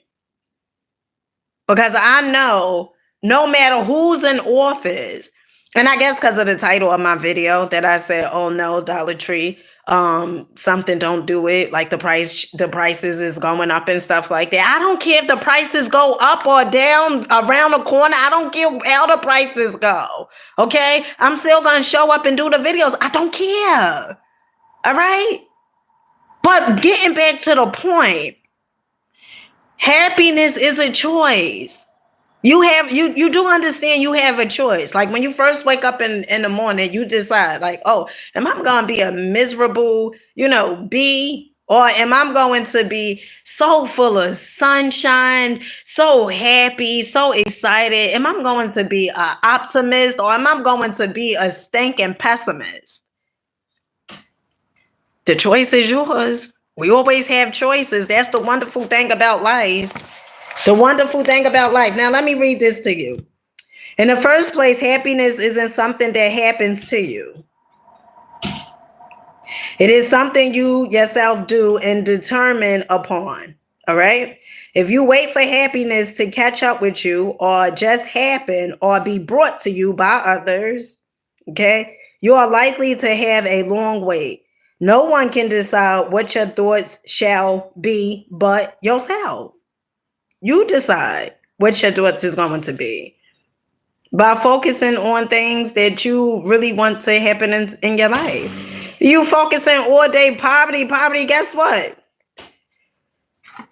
Because I know no matter who's in office, and I guess because of the title of my video that I said, oh no, Dollar Tree, something don't do it. Like the prices is going up and stuff like that. I don't care if the prices go up or down around the corner. I don't care how the prices go. Okay. I'm still going to show up and do the videos. I don't care. All right. But getting back to the point, happiness is a choice. You do understand you have a choice. Like when you first wake up in the morning, you decide like, oh, am I going to be a miserable, bee? Or am I going to be so full of sunshine, so happy, so excited? Am I going to be an optimist or am I going to be a stinking pessimist? The choice is yours. We always have choices. That's the wonderful thing about life. The wonderful thing about life. Now, let me read this to you. In the first place, happiness isn't something that happens to you. It is something you yourself do and determine upon. All right. If you wait for happiness to catch up with you or just happen or be brought to you by others, okay, you are likely to have a long wait. No one can decide what your thoughts shall be but yourself. You decide what your thoughts is going to be by focusing on things that you really want to happen in your life. You focusing all day poverty, guess what?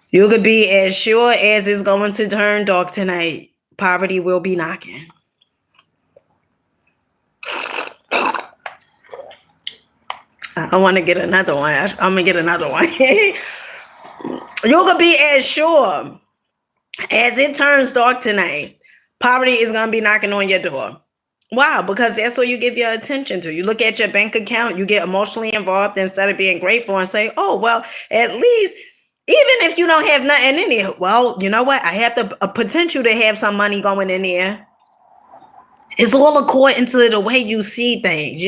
You could be as sure as it's going to turn dark tonight. Poverty will be knocking. I want to get another one. I'm going to get another one. You could be as sure As it turns dark tonight, poverty is going to be knocking on your door. Wow, because that's what you give your attention to. You look at your bank account, you get emotionally involved instead of being grateful and say, oh, well, at least, even if you don't have nothing in it, well, you know what? I have the potential to have some money going in there. It's all according to the way you see things.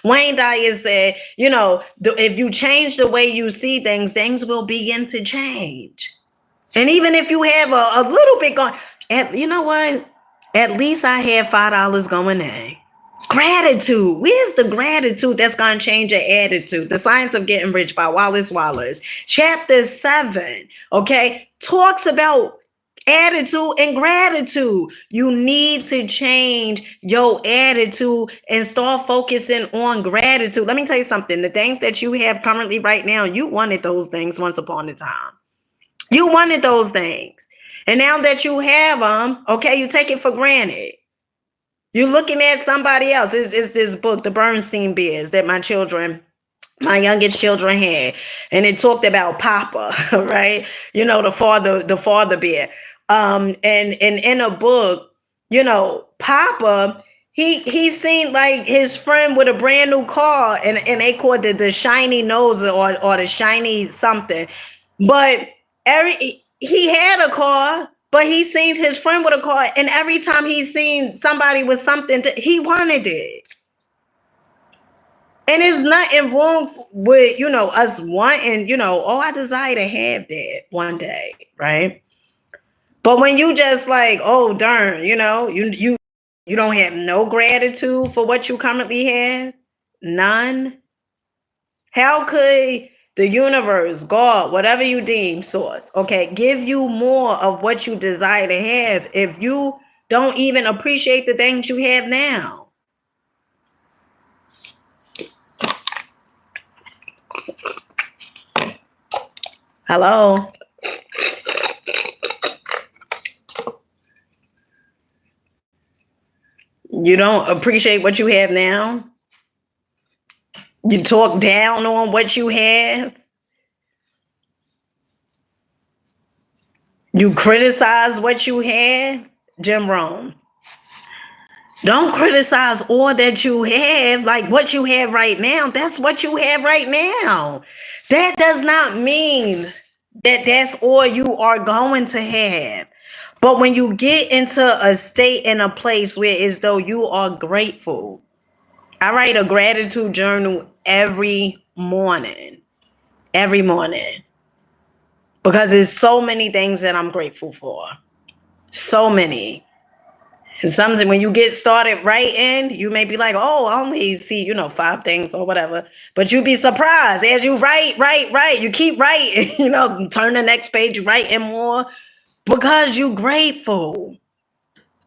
Wayne Dyer said, if you change the way you see things, things will begin to change. And even if you have a little bit going, you know what? At least I have $5 going in. Gratitude. Where's the gratitude that's going to change your attitude? The Science of Getting Rich by Wallace Wallace. Chapter 7, okay, talks about attitude and gratitude. You need to change your attitude and start focusing on gratitude. Let me tell you something. The things that you have currently right now, you wanted those things once upon a time. You wanted those things. And now that you have them, okay, you take it for granted. You're looking at somebody else. It's this book, The Bernstein Bears, that my youngest children had. And it talked about Papa, right? The father bear. And in a book, Papa, he seen like his friend with a brand new car, and they called it the shiny nose or the shiny something. But he had a car, but he seen his friend with a car, and every time he seen somebody with something, he wanted it. And there's nothing wrong with, us wanting, I desire to have that one day, right? But when you just like, oh, darn, you don't have no gratitude for what you currently have, none. How could the universe, God, whatever you deem source, okay, give you more of what you desire to have if you don't even appreciate the things you have now? Hello? You don't appreciate what you have now? You talk down on what you have? You criticize what you have? Jim Rohn. Don't criticize all that you have, like what you have right now. That's what you have right now. That does not mean that that's all you are going to have. But when you get into a state and a place where as though you are grateful, I write a gratitude journal every morning, because there's so many things that I'm grateful for. So many. And something when you get started writing, you may be like, oh, I only see, 5 things or whatever. But you'll be surprised as you write. You keep writing, turn the next page, you writing more because you're grateful.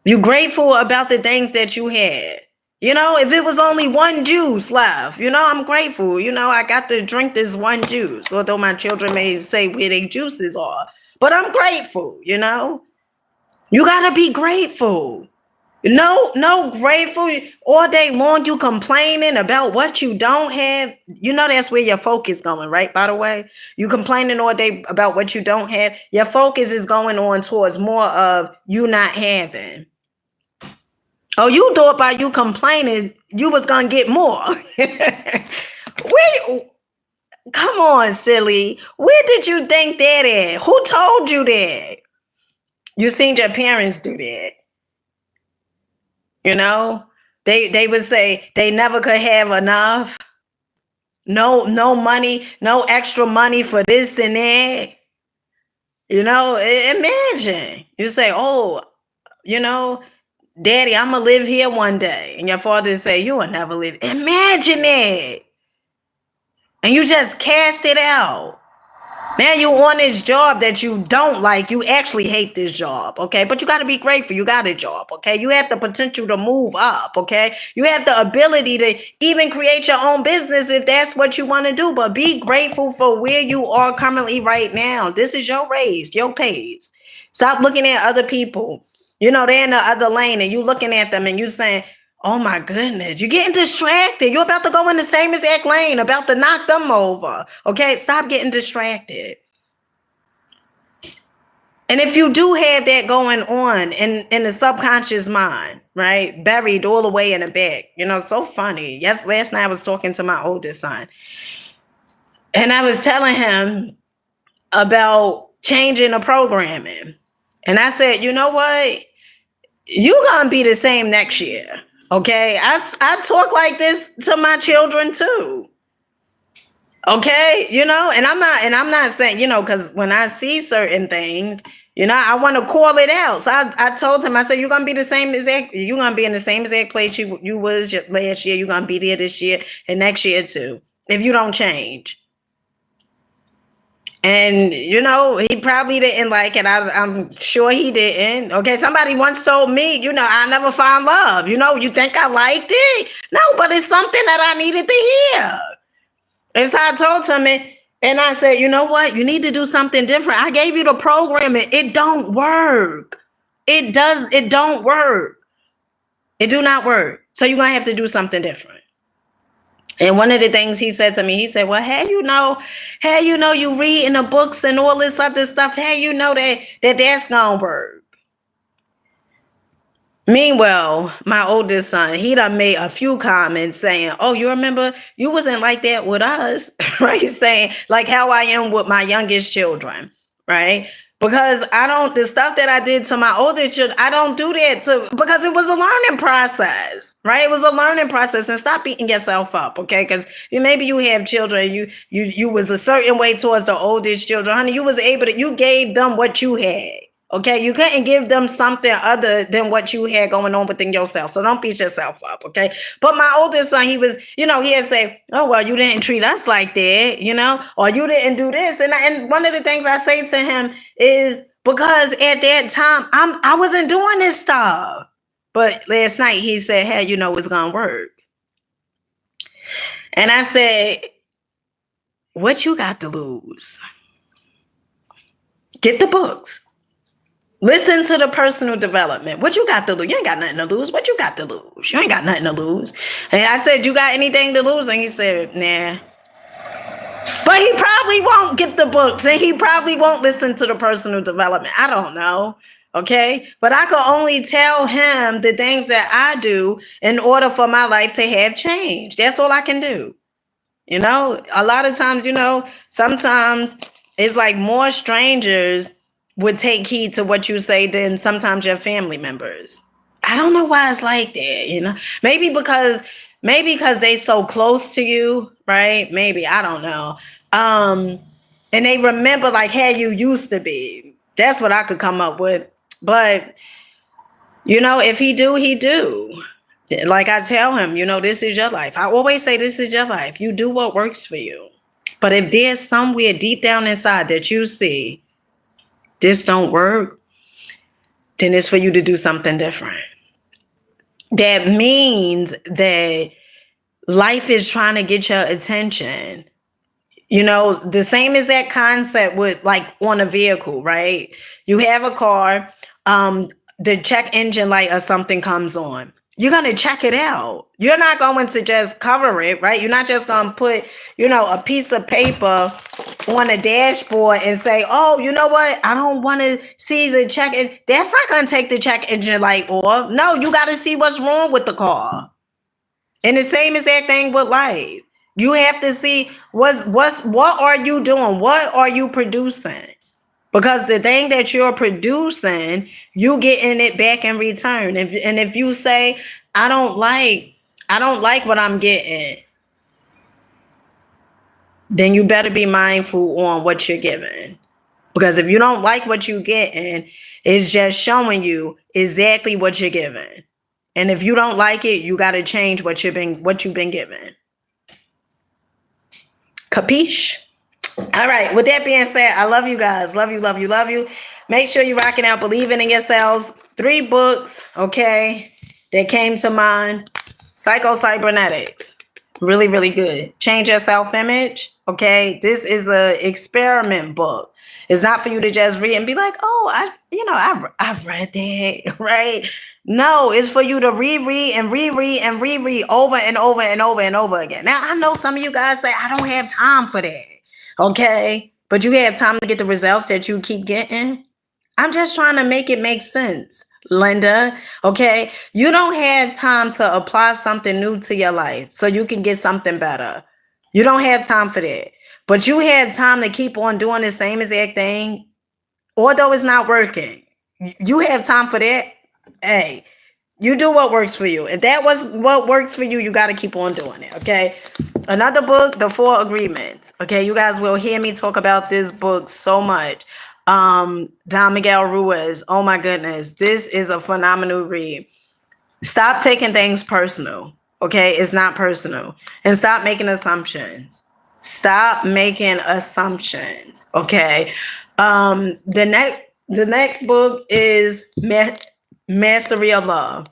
You're grateful about the things that you had. If it was only one juice left, I'm grateful. I got to drink this one juice, although my children may say where their juices are. But I'm grateful, You got to be grateful. No, grateful all day long. You complaining about what you don't have. That's where your focus going, right? By the way, you complaining all day about what you don't have. Your focus is going on towards more of you not having. Oh, you thought by you complaining, you was going to get more. Come on, silly. Where did you think that at? Who told you that? You seen your parents do that. They would say they never could have enough. No money, no extra money for this and that. Imagine you say, oh, Daddy, I'm gonna live here one day, and your father say you will never live. Imagine it, and you just cast it out. Now you on this job that you don't like. You actually hate this job, okay? But you got to be grateful. You got a job, okay? You have the potential to move up, okay? You have the ability to even create your own business if that's what you want to do. But be grateful for where you are currently right now. This is your race, your pace. Stop looking at other people. They're in the other lane, and you looking at them, and you saying, oh my goodness, you're getting distracted. You're about to go in the same exact lane, about to knock them over. Okay, stop getting distracted. And if you do have that going on in the subconscious mind, right, buried all the way in the back, so funny. Yes, last night I was talking to my oldest son, and I was telling him about changing the programming. And I said, you know what? You're going to be the same next year. Okay. I talk like this to my children too. Okay. And I'm not saying, because when I see certain things, I want to call it out. So I told him, I said, you're going to be the same exact, you're going to be in the same exact place you was last year. You're going to be there this year and next year too, if you don't change. And, he probably didn't like it. I'm sure he didn't. Okay, somebody once told me, I never found love. You think I liked it? No, but it's something that I needed to hear. And so I told him, and I said, you know what? You need to do something different. I gave you the programming. It don't work. It don't work. It do not work. So you're going to have to do something different. And one of the things he said to me, he said, well, you read in the books and all this other stuff, that's going to work. Meanwhile, my oldest son, he done made a few comments saying, oh, you remember you wasn't like that with us, right? Saying like how I am with my youngest children, right? Because the stuff that I did to my older children, I don't do that because it was a learning process, right? It was a learning process, and stop beating yourself up, okay? Because maybe you have children, you was a certain way towards the oldest children, honey. You gave them what you had, okay? You couldn't give them something other than what you had going on within yourself. So don't beat yourself up, okay? But my oldest son, he was, he had say, oh, well, you didn't treat us like that, or you didn't do this. And one of the things I say to him is because at that time, I wasn't doing this stuff. But last night he said, hey, it's going to work. And I said, what you got to lose? Get the books. Listen to the personal development. What you got to lose? You ain't got nothing to lose. What you got to lose? You ain't got nothing to lose. And I said, you got anything to lose? And he said, nah. But he probably won't get the books, and he probably won't listen to the personal development. I don't know. Okay. But I can only tell him the things that I do in order for my life to have change. That's all I can do. A lot of times, sometimes it's like more strangers would take heed to what you say than sometimes your family members. I don't know why it's like that, maybe because they so close to you, right? Maybe, I don't know. And they remember like how you used to be. That's what I could come up with. But, if he do, he do. Like I tell him, this is your life. I always say this is your life. You do what works for you. But if there's somewhere deep down inside that you see this don't work, then it's for you to do something different. That means that life is trying to get your attention. The same as that concept with like on a vehicle, right? You have a car, the check engine light or something comes on. You're going to check it out. You're not going to just cover it, right? You're not just going to put, a piece of paper on a dashboard and say, oh, you know what? I don't want to see the check. That's not going to take the check engine light off. No, you got to see what's wrong with the car. And the same exact thing with life. You have to see what are you doing? What are you producing? Because the thing that you're producing, you getting it back in return. And if you say, I don't like what I'm getting, then you better be mindful on what you're giving. Because if you don't like what you're getting, it's just showing you exactly what you're giving. And if you don't like it, you got to change what you've been given. Capiche? All right. With that being said, I love you guys. Love you, love you, love you. Make sure you're rocking out Believing in Yourselves. 3 books, okay, that came to mind. Psycho-Cybernetics. Really, really good. Change Your Self-Image. Okay. This is an experiment book. It's not for you to just read and be like, oh, I've read that, right? No, it's for you to reread and reread and reread over and over and over and over again. Now, I know some of you guys say, I don't have time for that. Okay, but you had time to get the results that you keep getting. I'm just trying to make it make sense, Linda. Okay. You don't have time to apply something new to your life so you can get something better. You don't have time for that. But you have time to keep on doing the same exact thing, although it's not working. You have time for that. Hey, you do what works for you. If that was what works for you, you got to keep on doing it. Okay. Another book, The Four Agreements. Okay. You guys will hear me talk about this book so much. Don Miguel Ruiz. Oh my goodness. This is a phenomenal read. Stop taking things personal. Okay. It's not personal. And stop making assumptions. Stop making assumptions. Okay. The next book is Mastery of Love.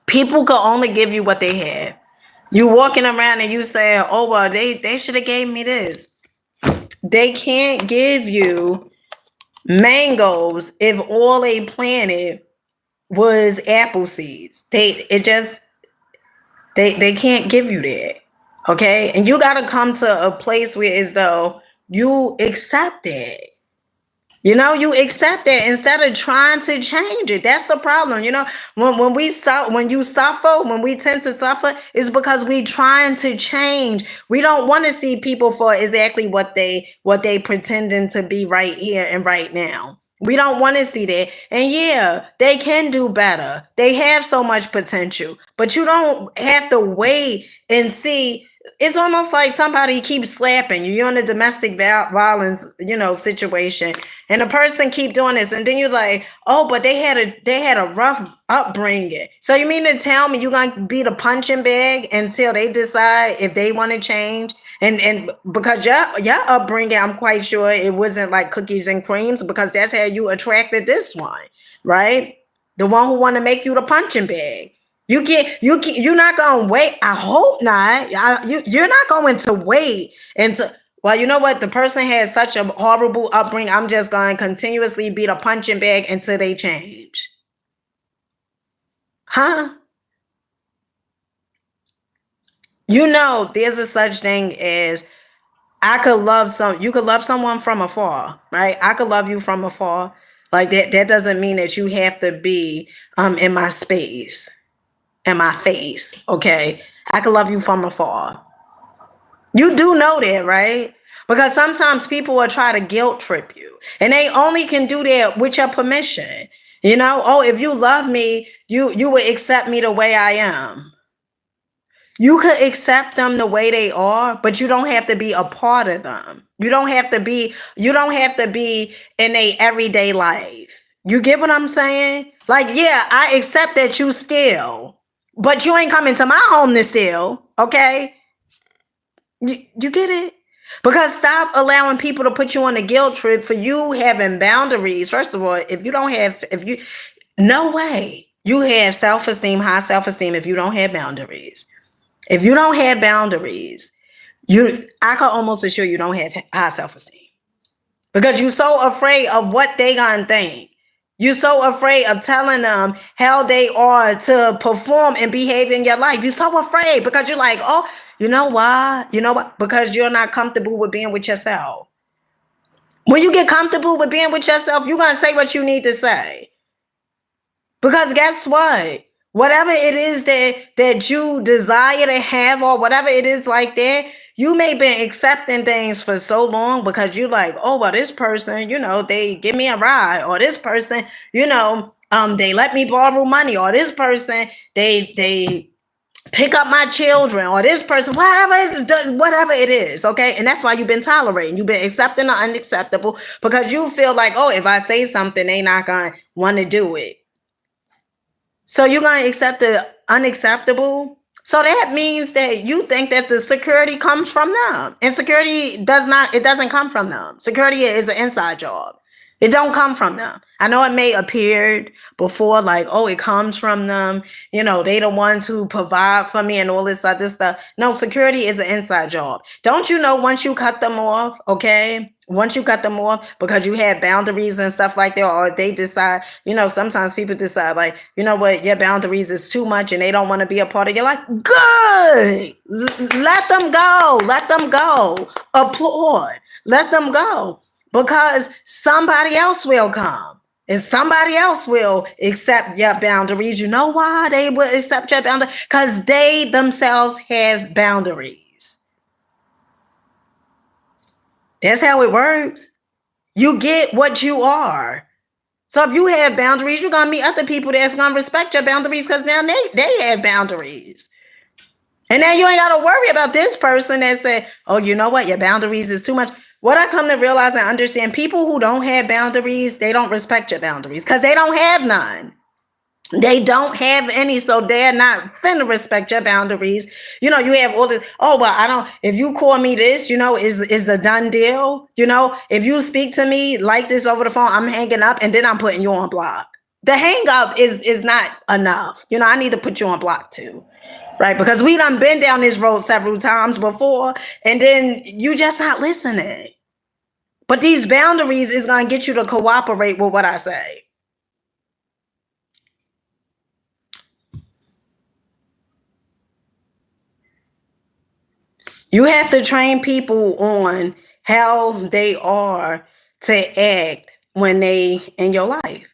People can only give you what they have. You walking around and you say, oh well, they should have gave me this. They can't give you mangoes if all they planted was apple seeds. They can't give you that. Okay. And you gotta come to a place where as though you accept it. You know, you accept it instead of trying to change it. That's the problem. You know, when we suffer, when we tend to suffer, it's because we trying to change. We don't want to see people for exactly what they pretending to be right here and right now. We don't want to see that. And yeah, they can do better. They have so much potential, but you don't have to wait and see. It's almost like somebody keeps slapping you. You're in a domestic violence, situation, and the person keep doing this, and then you're like, oh, but they had a rough upbringing. So you mean to tell me you're gonna be the punching bag until they decide if they want to change? And because your upbringing, I'm quite sure it wasn't like cookies and creams, because that's how you attracted this one, right? The one who want to make you the punching bag. You're not gonna wait. I hope not. You're not going to wait until. Well, you know what? The person has such a horrible upbringing. I'm just going to continuously be the punching bag until they change. Huh? There's a such thing as you could love someone from afar, right? I could love you from afar. Like that doesn't mean that you have to be in my space, in my face. Okay. I could love you from afar. You do know that, right? Because sometimes people will try to guilt trip you, and they only can do that with your permission. Oh, if you love me, you would accept me the way I am. You could accept them the way they are, but you don't have to be a part of them. You don't have to be in a everyday life. You get what I'm saying? Like, yeah, I accept that you steal, but you ain't coming to my home to steal, okay? You get it? Because stop allowing people to put you on a guilt trip for you having boundaries. First of all, no way. You have self-esteem, high self-esteem if you don't have boundaries. If you don't have boundaries, I can almost assure you don't have high self-esteem. Because you're so afraid of what they gonna think. You're so afraid of telling them how they are to perform and behave in your life. You're so afraid because you're like, oh, you know why? You know what? Because you're not comfortable with being with yourself. When you get comfortable with being with yourself, you're going to say what you need to say. Because guess what? Whatever it is that you desire to have, or whatever it is like that, you may be accepting things for so long because you're like, oh, well, this person, they give me a ride, or this person, they let me borrow money, or this person, they pick up my children, or this person, whatever it is, okay? And that's why you've been tolerating. You've been accepting the unacceptable because you feel like, oh, if I say something, they not going to want to do it. So you're going to accept the unacceptable. So that means that you think that the security comes from them. And security doesn't come from them. Security is an inside job. It don't come from them. I know it may appear before like, oh, it comes from them. They the ones who provide for me and all this other stuff. No, security is an inside job. Don't you know once you cut them off, okay? Once you cut them off because you have boundaries and stuff like that, or they decide, sometimes people decide like, you know what, your boundaries is too much and they don't want to be a part of your life. Good. Let them go. Let them go. Applaud. Let them go. Because somebody else will come. is somebody else will accept your boundaries. You know why they will accept your boundaries? Because they themselves have boundaries. That's how it works. You get what you are. So if you have boundaries, you're going to meet other people that's going to respect your boundaries because now they have boundaries. And now you ain't got to worry about this person that said, oh, you know what? Your boundaries is too much. What I come to realize and understand, people who don't have boundaries, they don't respect your boundaries because they don't have none. They don't have any, so they're not finna respect your boundaries. You know, you have all this, oh, well, I don't, if you call me this, you know, is a done deal. You know, if you speak to me like this over the phone, I'm hanging up and then I'm putting you on block. The hang up is not enough. You know, I need to put you on block too. Right? Because we done been down this road several times before, and then you just not listening. But these boundaries is going to get you to cooperate with what I say. You have to train people on how they are to act when they in your life.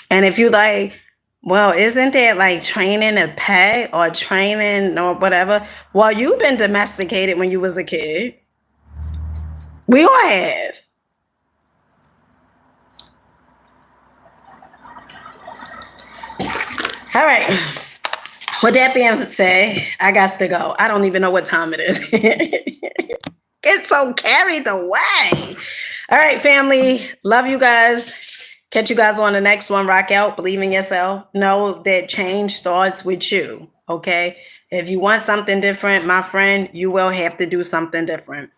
And if you like, well, isn't that like training a pet or training or whatever? Well, you've been domesticated when you was a kid. We all have. All right. With that being said, I got to go. I don't even know what time it is. Get so carried away. All right, family. Love you guys. Catch you guys on the next one. Rock out. Believe in yourself. Know that change starts with you. Okay? If you want something different, my friend, you will have to do something different.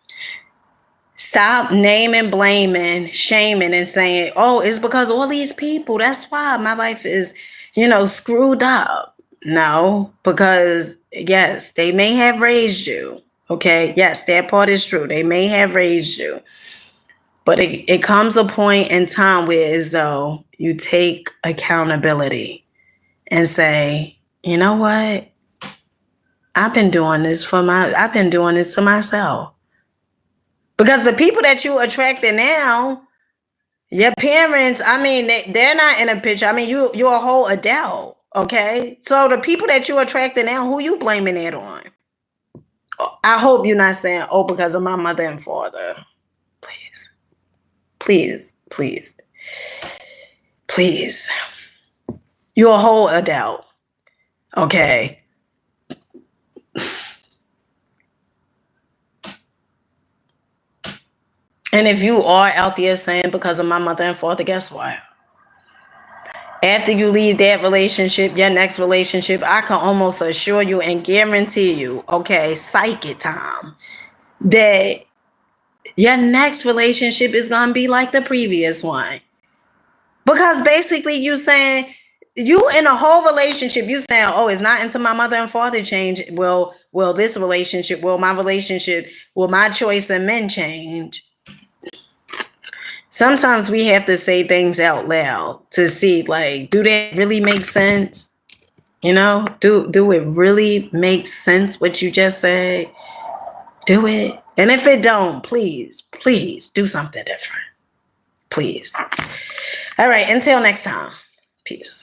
Stop naming, blaming, shaming, and saying, oh, it's because all these people. That's why my life is, you know, screwed up. No, because yes, they may have raised you. Okay. Yes, that part is true. They may have raised you. But it comes a point in time where as though you take accountability and say, you know what? I've been doing this to myself. Because the people that you attracted now, your parents, I mean, they're not in a picture. I mean, you're a whole adult. Okay. So the people that you attracted now, who you blaming it on? I hope you're not saying, oh, because of my mother and father. Please. Please. Please. Please. You're a whole adult. Okay. And if you are out there saying because of my mother and father, guess what? After you leave that relationship, your next relationship, I can almost assure you and guarantee you, okay, psychic time, that your next relationship is going to be like the previous one. Because basically you saying, you in a whole relationship, you saying, oh, it's not until my mother and father change. Will this relationship, will my relationship, will my choice in men change? Sometimes we have to say things out loud to see, like, do that really make sense? You know, do it really make sense what you just said? Do it. And if it don't, please do something different. Please. All right. Until next time. Peace.